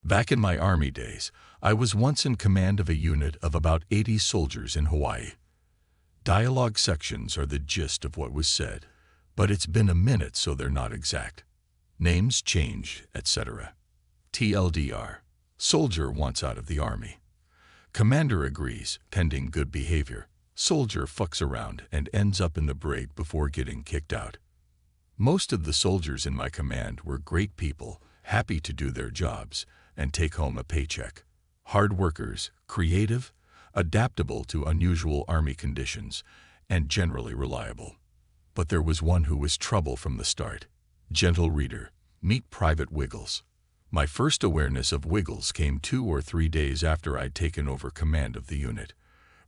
Back in my Army days, I was once in command of a unit of about 80 soldiers in Hawaii. Dialogue sections are the gist of what was said, but it's been a minute so they're not exact. Names change, etc. TLDR. Soldier wants out of the Army. Commander agrees, pending good behavior. Soldier fucks around and ends up in the brig before getting kicked out. Most of the soldiers in my command were great people, happy to do their jobs and take home a paycheck. Hard workers, creative, adaptable to unusual Army conditions, and generally reliable. But there was one who was trouble from the start. Gentle reader, meet Private Wiggles. My first awareness of Wiggles came 2 or 3 days after I'd taken over command of the unit.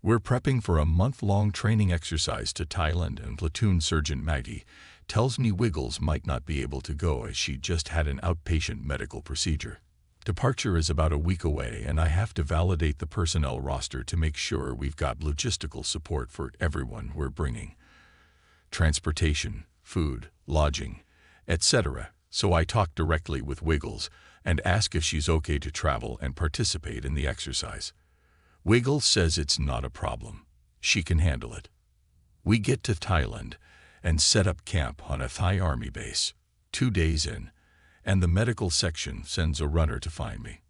We're prepping for a month-long training exercise to Thailand, and Platoon Sergeant Maggie tells me Wiggles might not be able to go as she just had an outpatient medical procedure. Departure is about a week away, and I have to validate the personnel roster to make sure we've got logistical support for everyone we're bringing. Transportation, food, lodging, etc. So I talk directly with Wiggles and ask if she's okay to travel and participate in the exercise. Wiggles says it's not a problem. She can handle it. We get to Thailand and set up camp on a Thai Army base. 2 days in, and the medical section sends a runner to find me.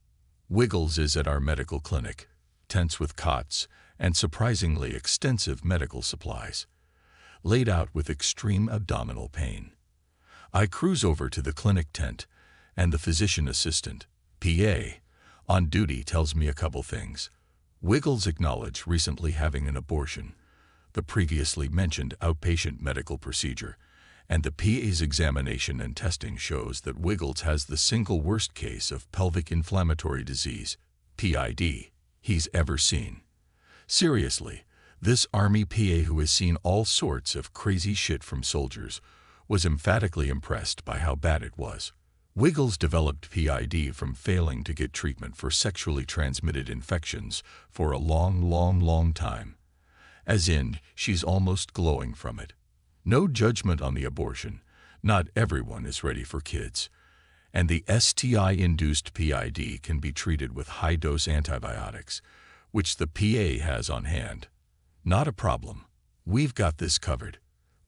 Wiggles is at our medical clinic, tents with cots and surprisingly extensive medical supplies, laid out with extreme abdominal pain. I cruise over to the clinic tent, and the physician assistant, PA, on duty tells me a couple things. Wiggles acknowledged recently having an abortion, the previously mentioned outpatient medical procedure, and the PA's examination and testing shows that Wiggles has the single worst case of pelvic inflammatory disease, PID, he's ever seen. Seriously, this Army PA, who has seen all sorts of crazy shit from soldiers, was emphatically impressed by how bad it was. Wiggles developed PID from failing to get treatment for sexually transmitted infections for a long time. As in, she's almost glowing from it. No judgment on the abortion. Not everyone is ready for kids. And the STI-induced PID can be treated with high-dose antibiotics, which the PA has on hand. Not a problem. We've got this covered.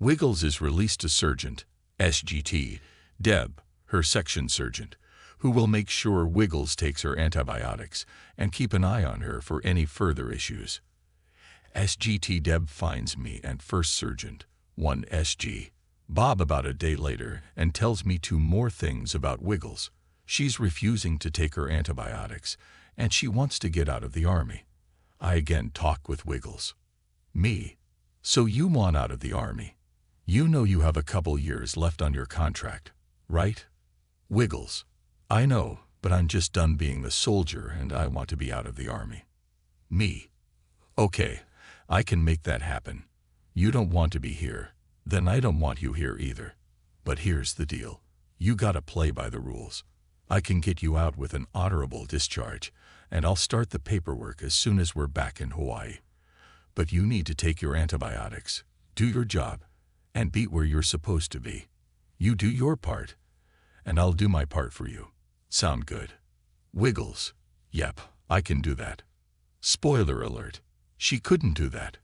Wiggles is released to Sergeant, SGT, Deb, her section sergeant, who will make sure Wiggles takes her antibiotics and keep an eye on her for any further issues. SGT Deb finds me and First Sergeant, 1 SG, Bob about a day later and tells me 2 more things about Wiggles. She's refusing to take her antibiotics, and she wants to get out of the Army. I again talk with Wiggles. Me. So you want out of the Army? You know you have a couple years left on your contract, right? Wiggles. I know, but I'm just done being the soldier and I want to be out of the Army. Me. Okay, I can make that happen. You don't want to be here, then I don't want you here either. But here's the deal. You gotta play by the rules. I can get you out with an honorable discharge, and I'll start the paperwork as soon as we're back in Hawaii. But you need to take your antibiotics, do your job, and be where you're supposed to be. You do your part, and I'll do my part for you. Sound good? Wiggles. Yep, I can do that. Spoiler alert, she couldn't do that.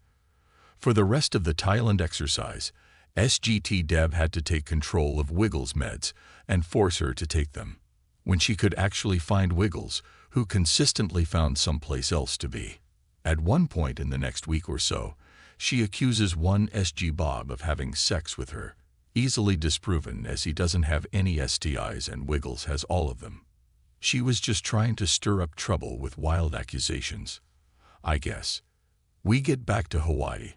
For the rest of the Thailand exercise, SGT Deb had to take control of Wiggles' meds and force her to take them, when she could actually find Wiggles, who consistently found someplace else to be. At one point in the next week or so, she accuses 1 SG Bob of having sex with her, easily disproven as he doesn't have any STIs and Wiggles has all of them. She was just trying to stir up trouble with wild accusations, I guess. We get back to Hawaii,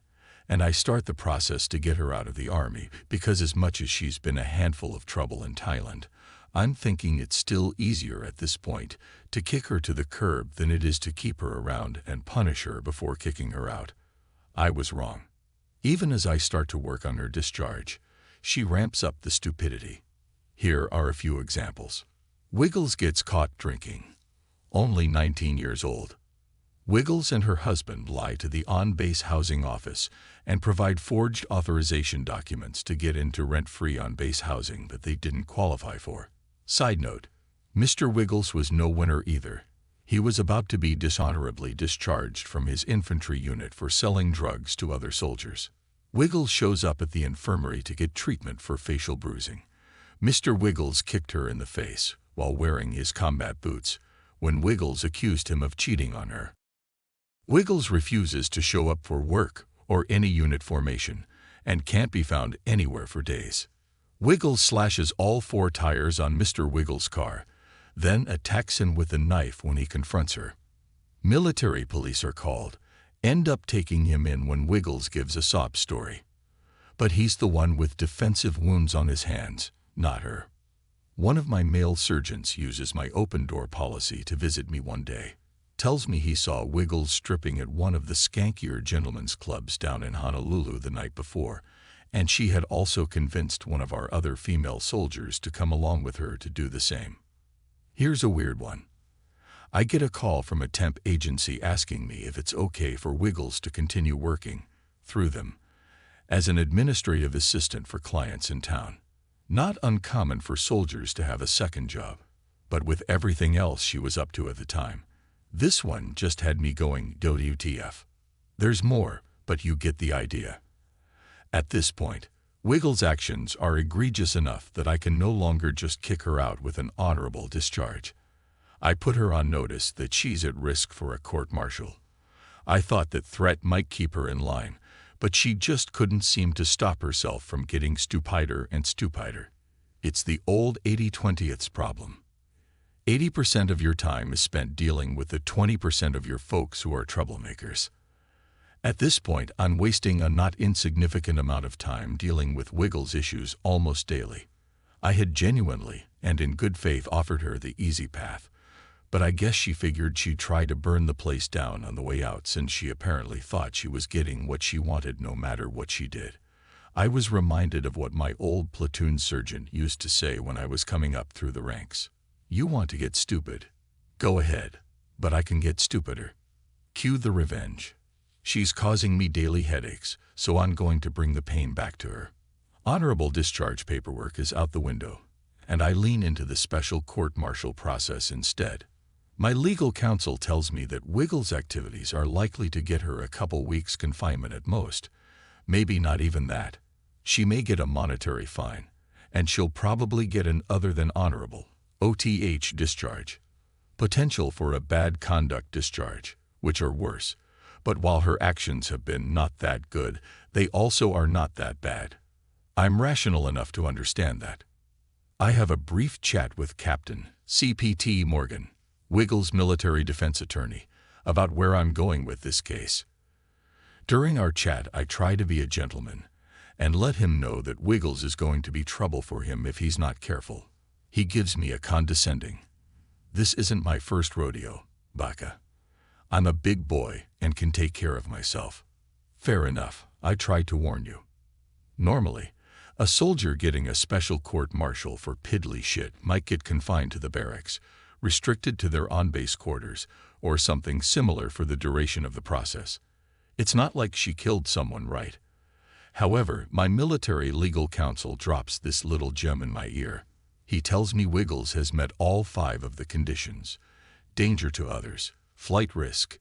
and I start the process to get her out of the Army because as much as she's been a handful of trouble in Thailand, I'm thinking it's still easier at this point to kick her to the curb than it is to keep her around and punish her before kicking her out. I was wrong. Even as I start to work on her discharge, she ramps up the stupidity. Here are a few examples. Wiggles gets caught drinking. Only 19 years old. Wiggles and her husband lie to the on-base housing office and provide forged authorization documents to get into rent-free on-base housing that they didn't qualify for. Side note, Mr. Wiggles was no winner either. He was about to be dishonorably discharged from his infantry unit for selling drugs to other soldiers. Wiggles shows up at the infirmary to get treatment for facial bruising. Mr. Wiggles kicked her in the face while wearing his combat boots when Wiggles accused him of cheating on her. Wiggles refuses to show up for work or any unit formation and can't be found anywhere for days. Wiggles slashes all 4 tires on Mr. Wiggles' car, then attacks him with a knife when he confronts her. Military police are called, end up taking him in when Wiggles gives a sob story. But he's the one with defensive wounds on his hands, not her. One of my male surgeons uses my open-door policy to visit me one day. Tells me he saw Wiggles stripping at one of the skankier gentlemen's clubs down in Honolulu the night before, and she had also convinced one of our other female soldiers to come along with her to do the same. Here's a weird one. I get a call from a temp agency asking me if it's okay for Wiggles to continue working, through them, as an administrative assistant for clients in town. Not uncommon for soldiers to have a second job, but with everything else she was up to at the time, this one just had me going WTF. There's more, but you get the idea. At this point, Wiggles' actions are egregious enough that I can no longer just kick her out with an honorable discharge. I put her on notice that she's at risk for a court-martial. I thought that threat might keep her in line, but she just couldn't seem to stop herself from getting stupider and stupider. It's the old 80-20th problem. 80% of your time is spent dealing with the 20% of your folks who are troublemakers. At this point, I'm wasting a not insignificant amount of time dealing with Wiggles' issues almost daily. I had genuinely and in good faith offered her the easy path, but I guess she figured she'd try to burn the place down on the way out since she apparently thought she was getting what she wanted no matter what she did. I was reminded of what my old platoon surgeon used to say when I was coming up through the ranks. You want to get stupid? Go ahead, but I can get stupider. Cue the revenge. She's causing me daily headaches, so I'm going to bring the pain back to her. Honorable discharge paperwork is out the window, and I lean into the special court-martial process instead. My legal counsel tells me that Wiggles' activities are likely to get her a couple weeks confinement at most, maybe not even that. She may get a monetary fine, and she'll probably get an other than honorable, OTH discharge. Potential for a bad conduct discharge, which are worse. But while her actions have been not that good, they also are not that bad. I'm rational enough to understand that. I have a brief chat with Captain CPT Morgan, Wiggles' military defense attorney, about where I'm going with this case. During our chat, I try to be a gentleman and let him know that Wiggles is going to be trouble for him if he's not careful. He gives me a condescending, "This isn't my first rodeo, Baka. I'm a big boy and can take care of myself." Fair enough, I tried to warn you. Normally, a soldier getting a special court-martial for piddly shit might get confined to the barracks, restricted to their on-base quarters, or something similar for the duration of the process. It's not like she killed someone, right? However, my military legal counsel drops this little gem in my ear. He tells me Wiggles has met all 5 of the conditions: danger to others, flight risk,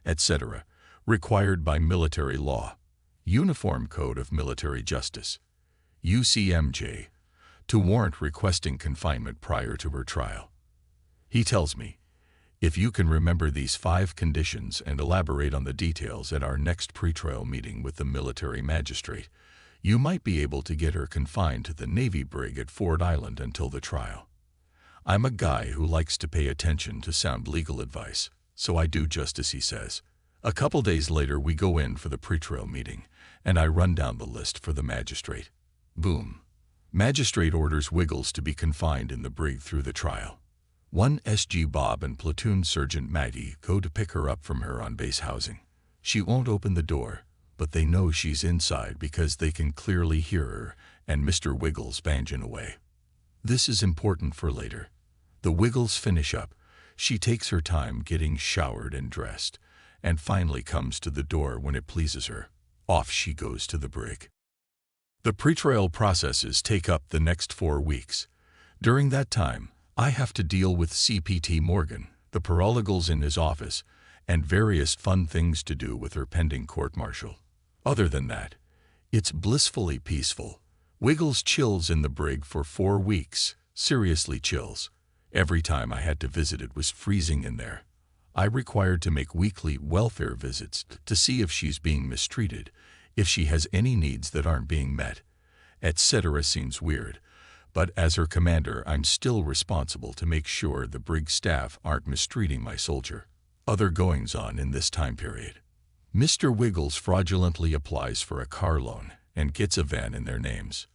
etc., required by military law, Uniform Code of Military Justice, UCMJ, to warrant requesting confinement prior to her trial. He tells me, if you can remember these 5 conditions and elaborate on the details at our next pretrial meeting with the military magistrate, you might be able to get her confined to the Navy brig at Ford Island until the trial. I'm a guy who likes to pay attention to sound legal advice, so I do just as he says. A couple days later, we go in for the pretrial meeting, and I run down the list for the magistrate. Boom. Magistrate orders Wiggles to be confined in the brig through the trial. 1 SG Bob and platoon sergeant Maggie go to pick her up from her on-base housing. She won't open the door, but they know she's inside because they can clearly hear her and Mr. Wiggles banging away. This is important for later. The Wiggles finish up. She takes her time getting showered and dressed, and finally comes to the door when it pleases her. Off she goes to the brig. The pretrial processes take up the next 4 weeks. During that time, I have to deal with CPT Morgan, the paralegals in his office, and various fun things to do with her pending court-martial. Other than that, it's blissfully peaceful. Wiggles chills in the brig for 4 weeks, seriously chills. Every time I had to visit it was freezing in there. I required to make weekly welfare visits to see if she's being mistreated, if she has any needs that aren't being met, etc. Seems weird, but as her commander I'm still responsible to make sure the brig staff aren't mistreating my soldier. Other goings-on in this time period. Mr. Wiggles fraudulently applies for a car loan and gets a van in their names.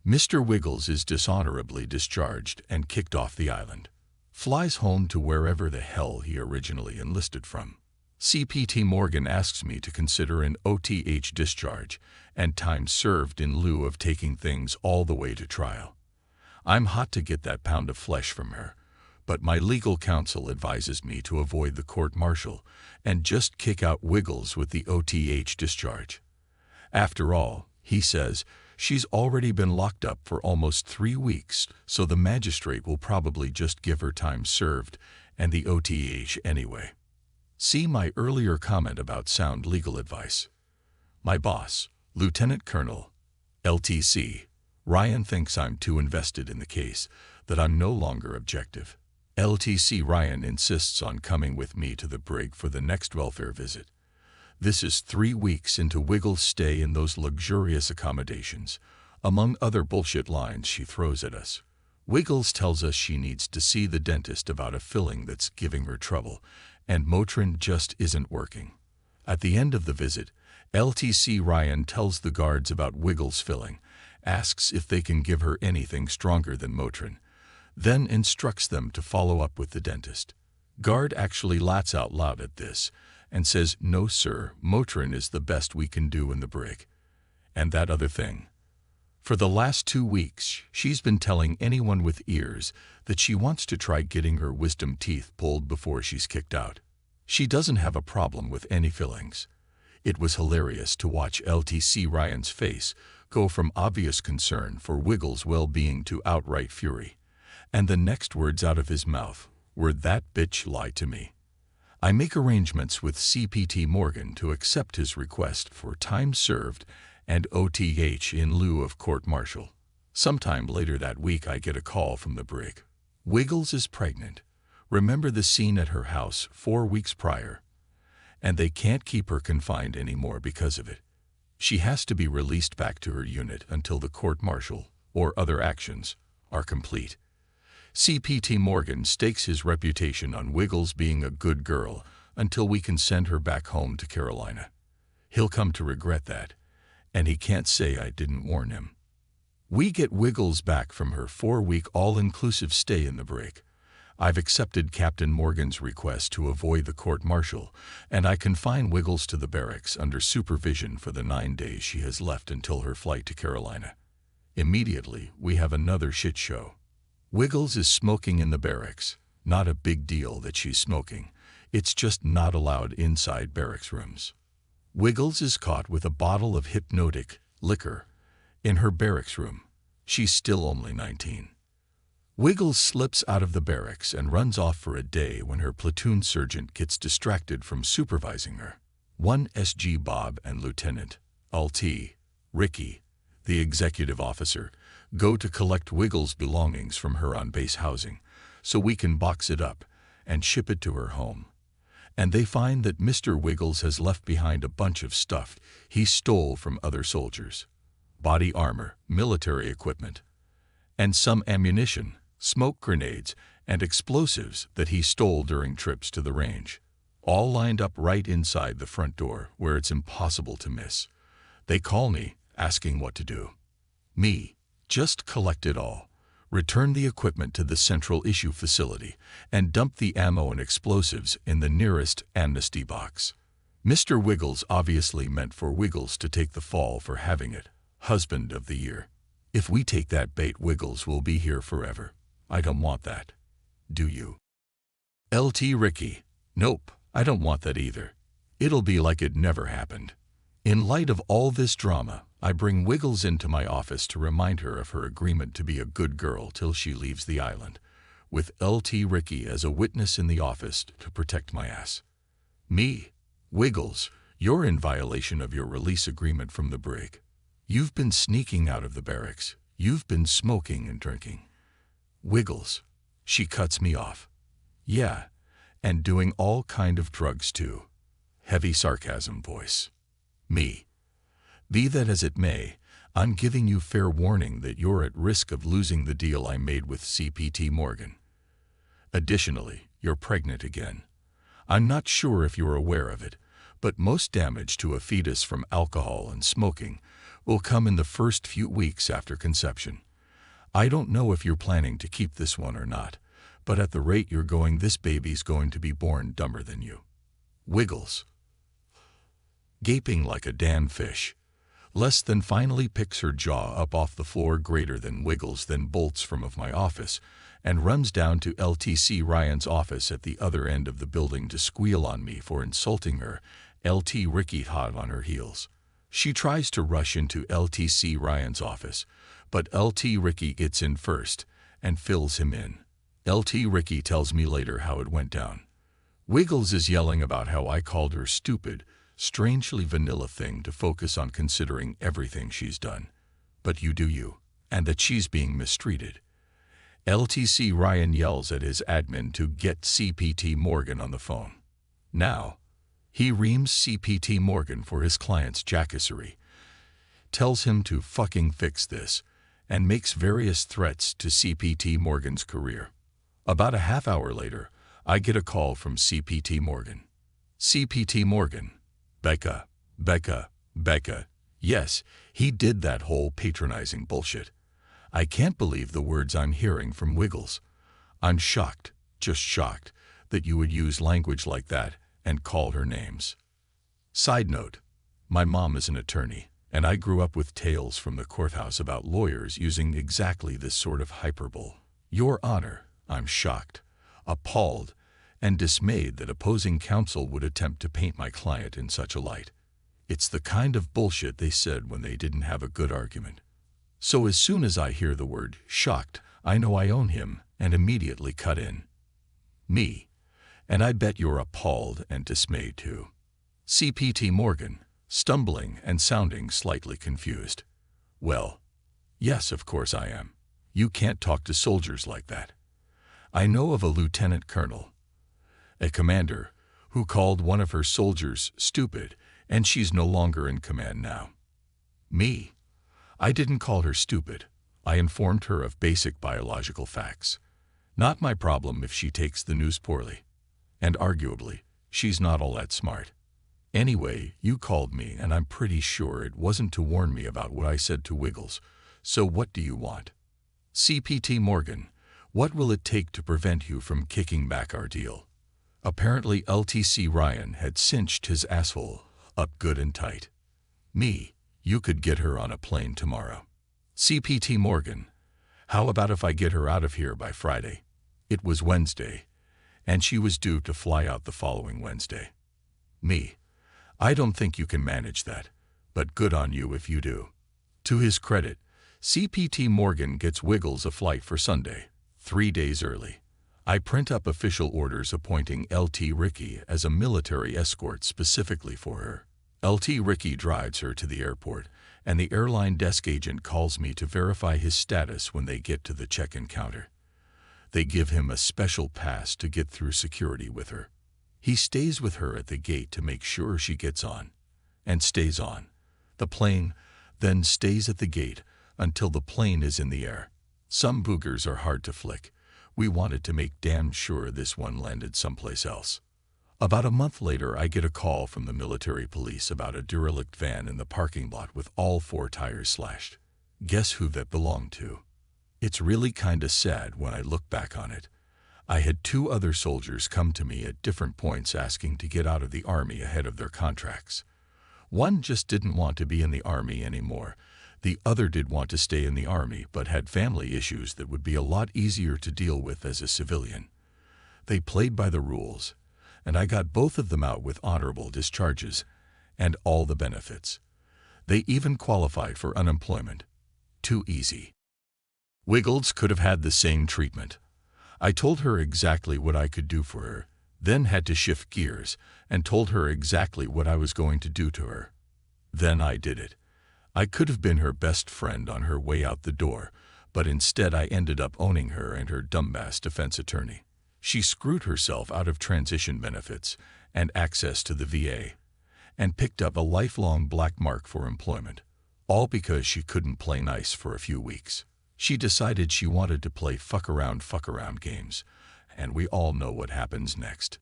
Mr. Wiggles is dishonorably discharged and kicked off the island. Flies home to wherever the hell he originally enlisted from. CPT Morgan asks me to consider an OTH discharge and time served in lieu of taking things all the way to trial. I'm hot to get that pound of flesh from her, but my legal counsel advises me to avoid the court-martial and just kick out Wiggles with the OTH discharge. After all, he says, she's already been locked up for almost 3 weeks, so the magistrate will probably just give her time served and the OTH anyway. See my earlier comment about sound legal advice. My boss, Lieutenant Colonel, LTC, Ryan, thinks I'm too invested in the case, that I'm no longer objective. LTC Ryan insists on coming with me to the brig for the next welfare visit. This is 3 weeks into Wiggles' stay in those luxurious accommodations, among other bullshit lines she throws at us. Wiggles tells us she needs to see the dentist about a filling that's giving her trouble, and Motrin just isn't working. At the end of the visit, LTC Ryan tells the guards about Wiggles' filling, asks if they can give her anything stronger than Motrin, then instructs them to follow up with the dentist. Guard actually laughs out loud at this and says, "No sir, Motrin is the best we can do in the brig." And that other thing. For the last 2 weeks, she's been telling anyone with ears that she wants to try getting her wisdom teeth pulled before she's kicked out. She doesn't have a problem with any fillings. It was hilarious to watch LTC Ryan's face go from obvious concern for Wiggles' well-being to outright fury. And the next words out of his mouth were, "That bitch lied to me." I make arrangements with CPT Morgan to accept his request for time served and OTH in lieu of court-martial. Sometime later that week I get a call from the brig. Wiggles is pregnant. Remember the scene at her house 4 weeks prior? And they can't keep her confined anymore because of it. She has to be released back to her unit until the court-martial, or other actions, are complete. CPT Morgan stakes his reputation on Wiggles being a good girl until we can send her back home to Carolina. He'll come to regret that, and he can't say I didn't warn him. We get Wiggles back from her 4-week all-inclusive stay in the brig. I've accepted Captain Morgan's request to avoid the court-martial, and I confine Wiggles to the barracks under supervision for the 9 days she has left until her flight to Carolina. Immediately, we have another shit show. Wiggles is smoking in the barracks. Not a big deal that she's smoking. It's just not allowed inside barracks rooms. Wiggles is caught with a bottle of hypnotic liquor in her barracks room. She's still only 19. Wiggles slips out of the barracks and runs off for a day when her platoon sergeant gets distracted from supervising her. 1 SG Bob and Lieutenant LT Ricky, the executive officer, go to collect Wiggles' belongings from her on base housing so we can box it up and ship it to her home. And they find that Mr. Wiggles has left behind a bunch of stuff he stole from other soldiers. Body armor, military equipment, and some ammunition, smoke grenades, and explosives that he stole during trips to the range. All lined up right inside the front door where it's impossible to miss. They call me, asking what to do. Me, just collect it all, return the equipment to the central issue facility, and dump the ammo and explosives in the nearest amnesty box. Mr. Wiggles obviously meant for Wiggles to take the fall for having it. Husband of the year. If we take that bait, Wiggles will be here forever. I don't want that. Do you? LT Ricky. Nope, I don't want that either. It'll be like it never happened. In light of all this drama, I bring Wiggles into my office to remind her of her agreement to be a good girl till she leaves the island, with LT Ricky as a witness in the office to protect my ass. Me, Wiggles, you're in violation of your release agreement from the brig. You've been sneaking out of the barracks. You've been smoking and drinking. Wiggles. She cuts me off. Yeah, and doing all kind of drugs too. Heavy sarcasm voice. Me. Be that as it may, I'm giving you fair warning that you're at risk of losing the deal I made with CPT Morgan. Additionally, you're pregnant again. I'm not sure if you're aware of it, but most damage to a fetus from alcohol and smoking will come in the first few weeks after conception. I don't know if you're planning to keep this one or not, but at the rate you're going, this baby's going to be born dumber than you. Wiggles. Gaping like a damn fish. Less than finally picks her jaw up off the floor greater than Wiggles, then bolts from of my office and runs down to LTC Ryan's office at the other end of the building to squeal on me for insulting her, LT Ricky hot on her heels. She tries to rush into LTC Ryan's office, but LT Ricky gets in first and fills him in. LT Ricky tells me later how it went down. Wiggles is yelling about how I called her stupid, strangely vanilla thing to focus on considering everything she's done. But you do you, and that she's being mistreated. LTC Ryan yells at his admin to get CPT Morgan on the phone. Now, he reams CPT Morgan for his client's jackassery, tells him to fucking fix this, and makes various threats to CPT Morgan's career. About a half hour later, I get a call from CPT Morgan. CPT Morgan. Becca. Yes, he did that whole patronizing bullshit. I can't believe the words I'm hearing from Wiggles. I'm shocked, just shocked, that you would use language like that and call her names. Side note, my mom is an attorney, and I grew up with tales from the courthouse about lawyers using exactly this sort of hyperbole. Your Honor, I'm shocked, appalled, and dismayed that opposing counsel would attempt to paint my client in such a light. It's the kind of bullshit they said when they didn't have a good argument. So as soon as I hear the word shocked, I know I own him and immediately cut in. Me. And I bet you're appalled and dismayed too. CPT Morgan, stumbling and sounding slightly confused. Well, yes, of course I am. You can't talk to soldiers like that. I know of a lieutenant colonel, a commander, who called one of her soldiers stupid, and she's no longer in command now. Me. I didn't call her stupid. I informed her of basic biological facts. Not my problem if she takes the news poorly. And arguably, she's not all that smart. Anyway, you called me, and I'm pretty sure it wasn't to warn me about what I said to Wiggles. So what do you want? CPT Morgan, what will it take to prevent you from kicking back our deal? Apparently LTC Ryan had cinched his asshole up good and tight. Me, you could get her on a plane tomorrow. CPT Morgan, how about if I get her out of here by Friday? It was Wednesday, and she was due to fly out the following Wednesday. Me, I don't think you can manage that, but good on you if you do. To his credit, CPT Morgan gets Wiggles a flight for Sunday, 3 days early. I print up official orders appointing LT Ricky as a military escort specifically for her. LT Ricky drives her to the airport, and the airline desk agent calls me to verify his status when they get to the check-in counter. They give him a special pass to get through security with her. He stays with her at the gate to make sure she gets on, and stays on. The plane then stays at the gate until the plane is in the air. Some boogers are hard to flick. We wanted to make damn sure this one landed someplace else. About a month later, I get a call from the military police about a derelict van in the parking lot with all 4 tires slashed. Guess who that belonged to? It's really kinda sad when I look back on it. I had 2 other soldiers come to me at different points asking to get out of the Army ahead of their contracts. One just didn't want to be in the Army anymore. The other did want to stay in the Army but had family issues that would be a lot easier to deal with as a civilian. They played by the rules, and I got both of them out with honorable discharges and all the benefits. They even qualified for unemployment. Too easy. Wiggles could have had the same treatment. I told her exactly what I could do for her, then had to shift gears and told her exactly what I was going to do to her. Then I did it. I could have been her best friend on her way out the door, but instead I ended up owning her and her dumbass defense attorney. She screwed herself out of transition benefits and access to the VA, and picked up a lifelong black mark for employment, all because she couldn't play nice for a few weeks. She decided she wanted to play fuck around games, and we all know what happens next.